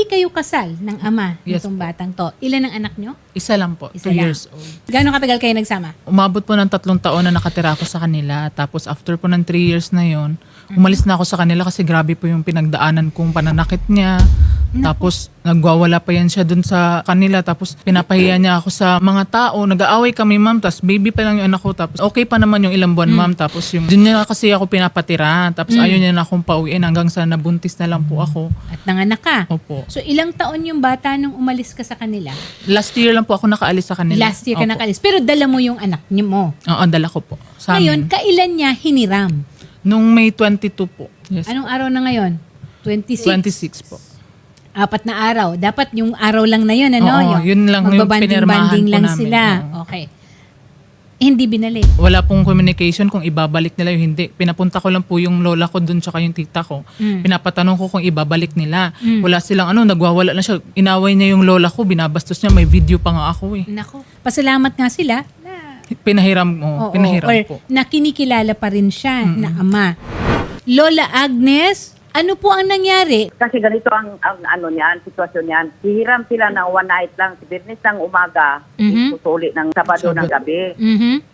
hindi kayo kasal ng ama Yes nitong po. batang to. Ilan ang anak nyo? Isa lang po, Isa 2 lang. years old. Gano'ng katagal kayo nagsama? Umabot po ng 3 taon na nakatira ako sa kanila. Tapos after po ng 3 years na yon, umalis na ako sa kanila kasi grabe po yung pinagdaanan kong pananakit niya. Tapos nagwawala pa yan siya dun sa kanila. Tapos pinapahiya niya ako sa mga tao. Nag-aaway kami, ma'am. Tapos baby pa lang yung anak ko. Tapos okay pa naman yung ilang buwan, ma'am. Tapos yung dun niya kasi ako pinapatira. Tapos ayaw niya na akong pauwiin hanggang sa nabuntis na lang po ako. At nanganak ka. Opo. So ilang taon yung bata nung umalis ka sa kanila? Last year lang po ako nakaalis sa kanila. Last year ka Opo. nakalis. Pero dala mo yung anak niyo mo. Oo, dala ko po. Sa Ngayon, amin. kailan niya hiniram? Nung May 22 po. Yes. Anong araw na ngayon? 26? 26 po. 4 na araw. Dapat yung araw lang na yun, ano? Oo, yun lang yung pinirmahan magbabanding po lang namin. sila. Oo. Okay. Hindi binalik. Wala pong communication kung ibabalik nila yung hindi. Pinapunta ko lang po yung lola ko dun tsaka yung tita ko. Pinapatanong ko kung ibabalik nila. Wala silang nagwawala na siya. Inaway niya yung lola ko, binabastos niya. May video pa nga ako eh. Nako. Pasalamat nga sila na Pinahiram, pinahiram or po. na kinikilala pa rin siya na ama. Lola Agnes, ano po ang nangyari? Kasi ganito ang ano niyan, sitwasyon niyan. Hihiram sila ng one night lang, si Birnis ng umaga, susuli ng Sabado ng gabi.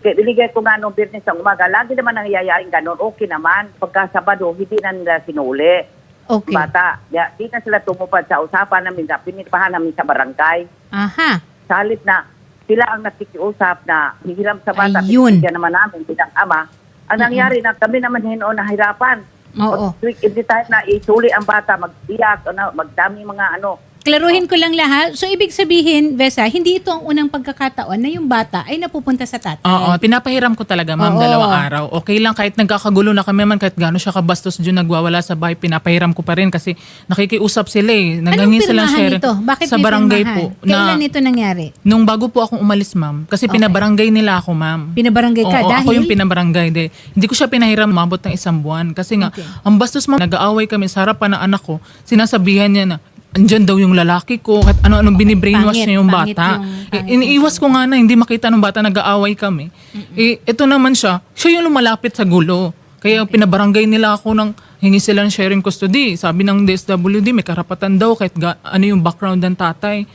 Kaya binigay ko nga nung Birnis ng umaga, lagi naman nangyayaring ganun, okay naman. Pagka Sabado, hindi na nila sinuli. Okay. Bata, di na sila tumupad sa usapan namin, pinipahan namin sa barangay. Aha. Sa halip na sila ang nakikiusap na hihiram sa bata, Ayun. pinigyan naman namin bilang ama. Ang nangyari na kami naman hinoon nahirapan. Oo. Every time na isuli ang bata, mag-iyak, magdami mga Klaruhin ko lang lahat. So, ibig sabihin, Vesa, hindi ito ang unang pagkakataon na yung bata ay napupunta sa tatay. Oo, pinapahiram ko talaga, ma'am, Oo. 2 araw. Okay lang, kahit nagkakagulo na kami man, kahit gano'n siya kabastos dyan nagwawala sa bahay, pinapahiram ko pa rin kasi nakikiusap sila eh. Anong Nangangin silang pirmahan share. ito? Bakit sa may barangay pirmahan? po. Kailan ito nangyari? Nung bago po akong umalis, ma'am, kasi pinabarangay nila ako, ma'am. Pinabarangay ka Oo, dahil? ako yung pinabarangay. Hindi ko siya pinahiram mabot ng 1 buwan. Kasi nga, Okay. ang bastos, ma'am, nag-aaway kami sa harapan ng anak ko. Sinasabihan niya na, andyan daw yung lalaki ko, at ano-anong binibrainwash Pangit, niya yung pangit bata. pangit Iniiwas ko nga na hindi makita ng bata, nag-aaway kami. Ito naman siya yung lumalapit sa gulo. Kaya pinabarangay nila ako ng hingi sila ng sharing custody. Sabi ng DSWD, may karapatan daw kahit ano yung background ng tatay.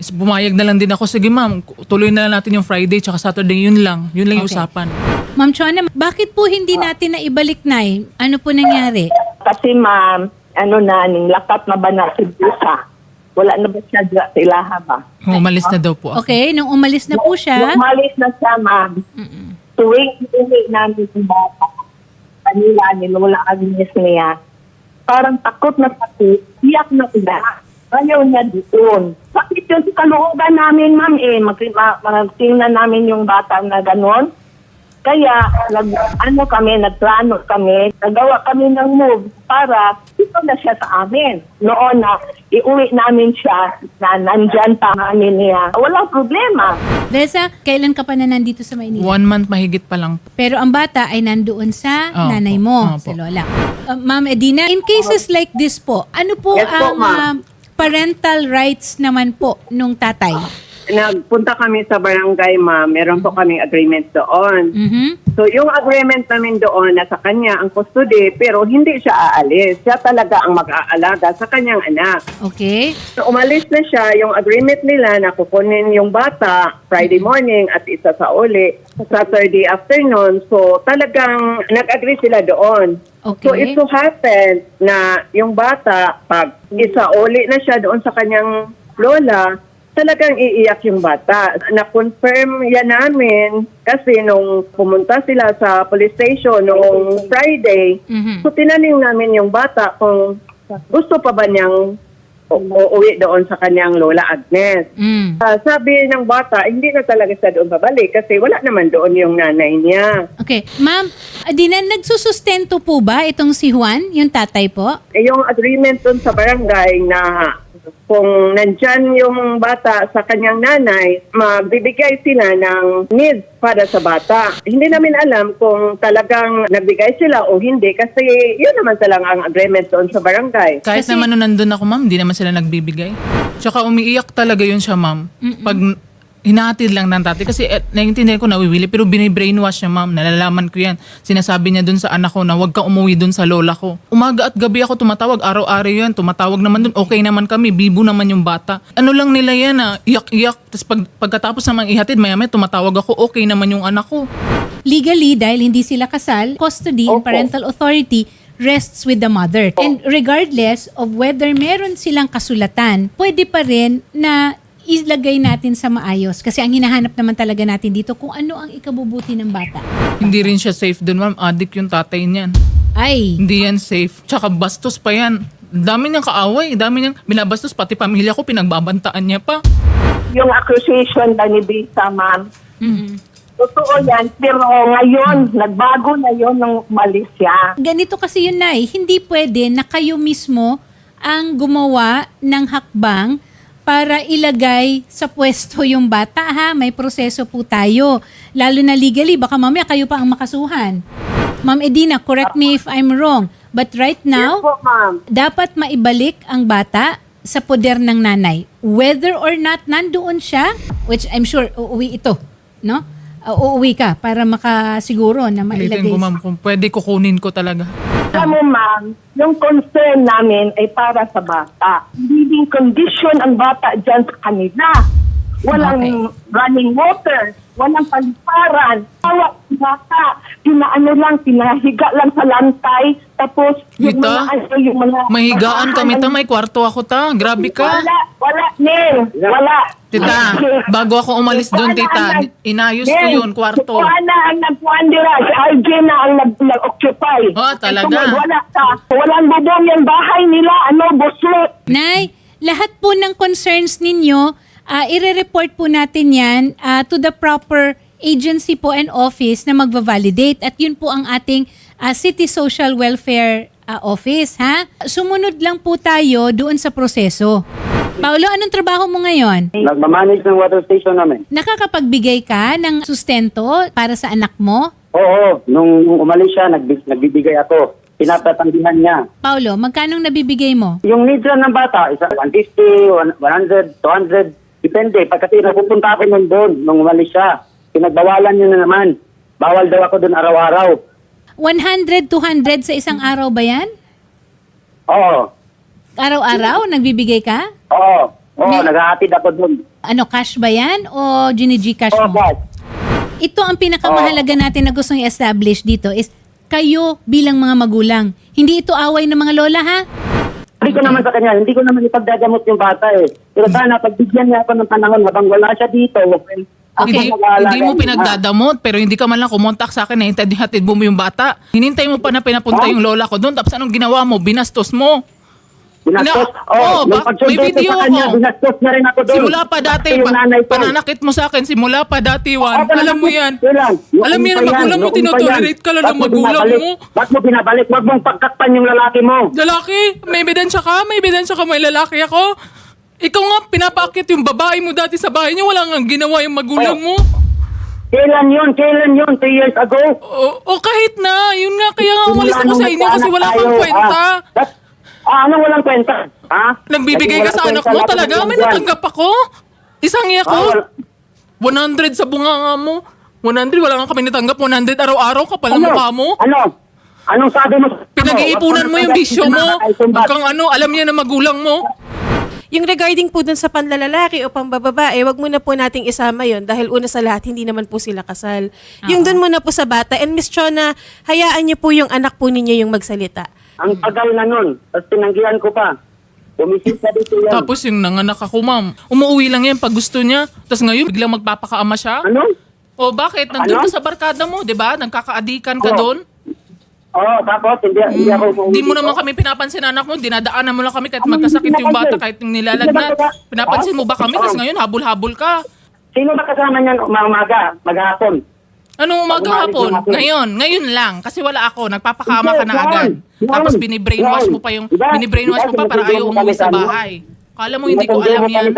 Bumayag na lang din ako, sige ma'am, tuloy na lang natin yung Friday tsaka Saturday, yun lang yung Okay. usapan. Ma'am Chona, bakit po hindi natin na ibalik na? Ano po nangyari? Kasi ma'am, lakat na ba na si Busa? Wala na ba siya dyan sa ilaha ba? Umalis na daw po ako. Okay, nung umalis na po siya, Umalis na siya ma'am. Tuwing uwi namin yung bata, kanila ni Lola Agnes niya, parang takot na takot, iyak na sila. Ayaw niya doon. Bakit yun sa kalooban namin ma'am magtingnan namin yung bata na gano'n? Kaya, nagplano kami, nagawa kami ng move para ito na siya sa amin. Noon na, iuwi namin siya na nandyan pa namin niya. Walang problema. Vesa, kailan ka pa na nandito sa Maynila? 1 month mahigit pa lang. Pero ang bata ay nandoon sa Opo, nanay mo, opo. si Lola. Ma'am Edina, in cases like this po, ano po Yes po, ang ma'am. parental rights naman po nung tatay? Nagpunta kami sa barangay, ma'am. Meron po kaming agreement doon. So, yung agreement namin doon na sa kanya ang custody, pero hindi siya aalis. Siya talaga ang mag-aalaga sa kanyang anak. Okay? So, umalis na siya. Yung agreement nila na kukunin yung bata Friday morning at isa sa uli Saturday afternoon. So, talagang nag-agree sila doon. Okay. So, it so happened na yung bata, pag isa uli na siya doon sa kanyang lola, talagang iiyak yung bata. Na-confirm yan namin kasi nung pumunta sila sa police station noong Friday, so tinaning namin yung bata kung gusto pa ba niyang uuwi doon sa kanyang Lola Agnes. Sabi ng bata, hindi na talaga siya doon babalik kasi wala naman doon yung nanay niya. Okay. Ma'am, Adina, nagsusustento po ba itong si Juan, yung tatay po? Yung agreement doon sa barangay na kung nandyan yung bata sa kanyang nanay, magbibigay sila ng needs para sa bata. Hindi namin alam kung talagang nagbigay sila o hindi kasi yun naman talang ang agreement doon sa barangay. Kahit Kasi- naman nung nandun ako, ma'am, hindi naman sila nagbibigay. Tsaka umiiyak talaga yun siya, ma'am. Pag Hinahatid lang ng tatay. Kasi naiintindihan ko nawiwili, pero binibrainwash niya, ma'am. Nalalaman ko yan. Sinasabi niya dun sa anak ko na huwag kang umuwi dun sa lola ko. Umaga at gabi ako tumatawag. Araw-araw yan. Tumatawag naman dun. Okay naman kami. Bibo naman yung bata. Ano lang nila yan iyak-iyak. Tapos pagkatapos naman ihatid, maya-maya tumatawag ako. Okay naman yung anak ko. Legally, dahil hindi sila kasal, custody and parental authority rests with the mother. And regardless of whether meron silang kasulatan, pwede pa rin na ilagay natin sa maayos. Kasi ang hinahanap naman talaga natin dito kung ano ang ikabubuti ng bata. Hindi rin siya safe dun, ma'am. Addict yung tatay niyan. Ay, Hindi yan safe. Tsaka bastos pa yan. Dami niyang kaaway. Dami niyang binabastos. Pati pamilya ko, pinagbabantaan niya pa. Yung accusation na ni Bisa, ma'am, totoo yan. Pero ngayon, nagbago na yon nung umalis siya. ganito kasi yun, Nay. Hindi pwede na kayo mismo ang gumawa ng hakbang para ilagay sa pwesto yung bata, ha? May proseso po tayo. Lalo na legally, baka mamaya kayo pa ang makasuhan. Ma'am Edina, correct me if I'm wrong. But right now, Yes po, ma'am. dapat maibalik ang bata sa poder ng nanay. Whether or not nandoon siya, which I'm sure uuwi ito, no? Uuwi ka para makasiguro na Pilitin mailagay. ko, ma'am, kung pwede kukunin ko talaga. Alam mo, ma'am, yung concern namin ay para sa bata. Living condition ang bata dyan sa kanila. Walang running water, walang paliparan. Tawag sa bata, pinahiga lang sa lantay, tapos yung Tita, yung mga... Mahigaan kami ta, may kwarto ako ta. Grabe ka. Wala, Nel. Wala. Tita, bago ako umalis doon, tita, inayos ko yun, kwarto. Kuha na ang nagpuandira. Si RJ na ang nag-occupy. Ah, talaga? Wala ka. Walang bubong yung bahay nila. Buslot. Nay, lahat po ng concerns ninyo, ire-report po natin yan to the proper agency po and office na magva-validate. At yun po ang ating City Social Welfare Office, ha? Sumunod lang po tayo doon sa proseso. Paulo, anong trabaho mo ngayon? Nagmamanage ng water station namin. Nakakapagbigay ka ng sustento para sa anak mo? Oo, nung umalis siya, nagbibigay ako. Pinapatanggihan niya. Paulo, magkano nabibigay mo? Yung needs lang ng bata, 150, 100, 200, depende. Pagkati napupunta ako nun doon, nung umalis siya. Pinagbawalan niya na naman. Bawal daw ako doon araw-araw. 100, 200 sa isang araw ba yan? Oo, Araw-araw nagbibigay ka? oo, naghahatid ako doon. Ano, cash ba yan o gini-Gcash Oo, mo? guys. Ito ang pinakamahalaga natin na gustong i-establish dito is kayo bilang mga magulang. Hindi ito away ng mga lola, ha? Hindi ko naman sa kanya, hindi ko naman ipagdagamot yung bata eh. Pero sana pagbigyan niya ako ng panahon habang wala siya dito. Hindi mo pinagdadamot, pero hindi ka man lang kumontak sa akin na hatid mo yung bata. Hinintay mo pa na pinapunta yung lola ko doon, tapos anong ginawa mo? Binastos mo. Binastos? May video ako. Binastos na rin ako doon. Simula pa dati, Yung nanay ko. pananakit mo sa akin, simula pa dati, Juan. Alam mo yan. Yung Alam mo yan, magulang mo, tinotolerate ka lang ng magulang mo. Ba't mo binabalik? Huwag mong pagkakpan yung lalaki mo. Lalaki, may ebidensya ka? May ebidensya ka may lalaki ako? Ikaw nga, pinapakit yung babae mo dati sa bahay niya, wala nga ginawa yung magulang mo. Kailan yun? 3 years ago? O kahit na, yun nga, kaya nga umalis ako sa inyo kasi wala kang kwenta. Anong walang kwenta? Nagbibigay ka sa anak mo talaga? May natanggap ako? Isang ako? 100 sa bunganga mo? 100, wala nga kami natanggap. 100 araw-araw, kapal na mukha mo. Anong sabi mo? Pinag-iipunan mo yung bisyo mo. Hanggang alam niya na magulang mo. Yung regarding po dun sa panlalalaki o pambababae, wag muna po nating isama yon dahil una sa lahat, hindi naman po sila kasal. Yung dun muna po sa bata. And Miss Chona, hayaan niyo po yung anak po ninyo yung magsalita. Ang tagal na nun. Tapos tinanggihan ko pa. Bumisita dito yan. Tapos yung nanganak ako, ma'am. Umuwi lang yan pag gusto niya. Tapos ngayon, biglang magpapakaama siya. Ano? O bakit? Nandun ka sa barkada mo, di ba? Nagkakaadikan ka Oo. doon. Oo, tapos hindi ako... Hindi mo naman kami pinapansin, anak mo. Dinadaanan mo lang kami kahit magkasakit yung bata, kahit yung nilalagnat. Pinapansin mo ba kami? Kasi ngayon, habol-habol ka. Sino ba kasama niyan umaga, maghapon? Anong umaga hapon? Ngayon lang. Kasi wala ako. Nagpapakama ka na agad. Tapos binibrainwash mo pa para ayaw umuwi sa bahay. Kala mo hindi ko alam yan.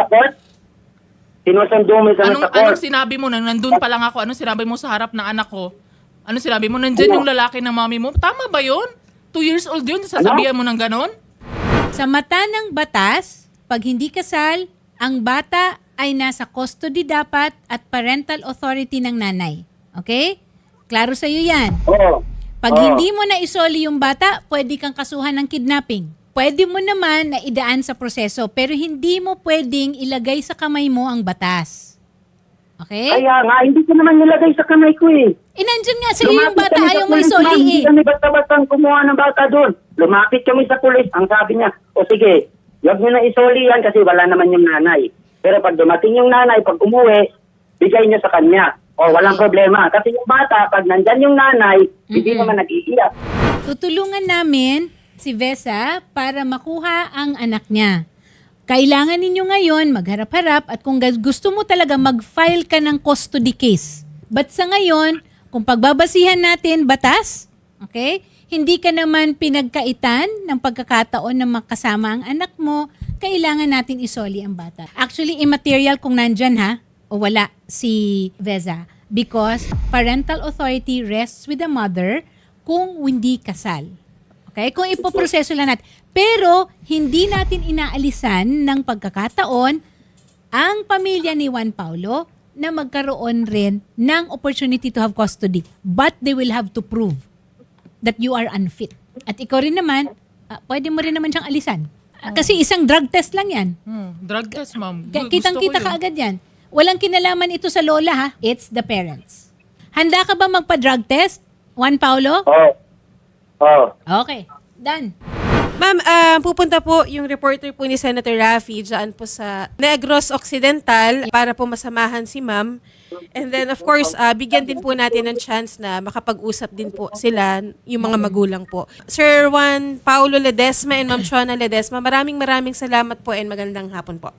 Sinusundo mo sa Anong sinabi mo? Nandun pa lang ako. Anong sinabi mo sa harap ng anak ko? Anong sinabi mo? Nandyan yung lalaki ng mami mo? Tama ba yun? 2 years old yun? Sasabihan mo ng ganon? Sa mata ng batas, pag hindi kasal, ang bata ay nasa custody dapat at parental authority ng nanay. Okay? Klaro sa'yo yan. Oo. Pag Oo. hindi mo na isoli yung bata, pwede kang kasuhan ng kidnapping. Pwede mo naman na idaan sa proseso, pero hindi mo pwedeng ilagay sa kamay mo ang batas. Okay? Kaya nga, hindi ko naman nilagay sa kamay ko eh. Nandyan nga sa'yo yung Lumapit bata, kami sa ayaw mo pulis, ma'am. isoli Hindi eh. kami basta-basta kumuha ng bata doon. Lumapit kami sa pulis. Ang sabi niya, o sige, huwag niyo na isoli yan kasi wala naman yung nanay. Pero pag dumating yung nanay, pag umuwi, bigay niyo sa kanya. O walang problema. Kasi yung bata, pag nandyan yung nanay, hindi naman nag-iiyak. Tutulungan namin si Vesa para makuha ang anak niya. Kailangan ninyo ngayon magharap-harap at kung gusto mo talaga mag-file ka ng custody case. But sa ngayon, kung pagbabasihan natin batas, okay, hindi ka naman pinagkaitan ng pagkakataon na makasama ang anak mo, kailangan natin isoli ang bata. Actually, immaterial kung nandyan o wala si Vesa because parental authority rests with the mother kung hindi kasal. Okay? Kung ipoproseso lang natin. Pero, hindi natin inaalisan ng pagkakataon ang pamilya ni Juan Paulo na magkaroon rin ng opportunity to have custody. But they will have to prove that you are unfit. At ikaw rin naman, pwede mo rin naman siyang alisan. Kasi isang drug test lang yan. Drug test, ma'am. Kitang-kita ka agad yan. Walang kinalaman ito sa lola It's the parents. Handa ka ba magpa-drug test, Juan Paulo? Oo. Oo. Okay. Done. Ma'am, pupunta po yung reporter po ni Senator Raffy dyan po sa Negros Occidental para po masamahan si ma'am. And then of course, bigyan din po natin ng chance na makapag-usap din po sila, yung mga magulang po. Sir Juan Paulo Ledesma and Ma'am Chona Ledesma, maraming salamat po and magandang hapon po.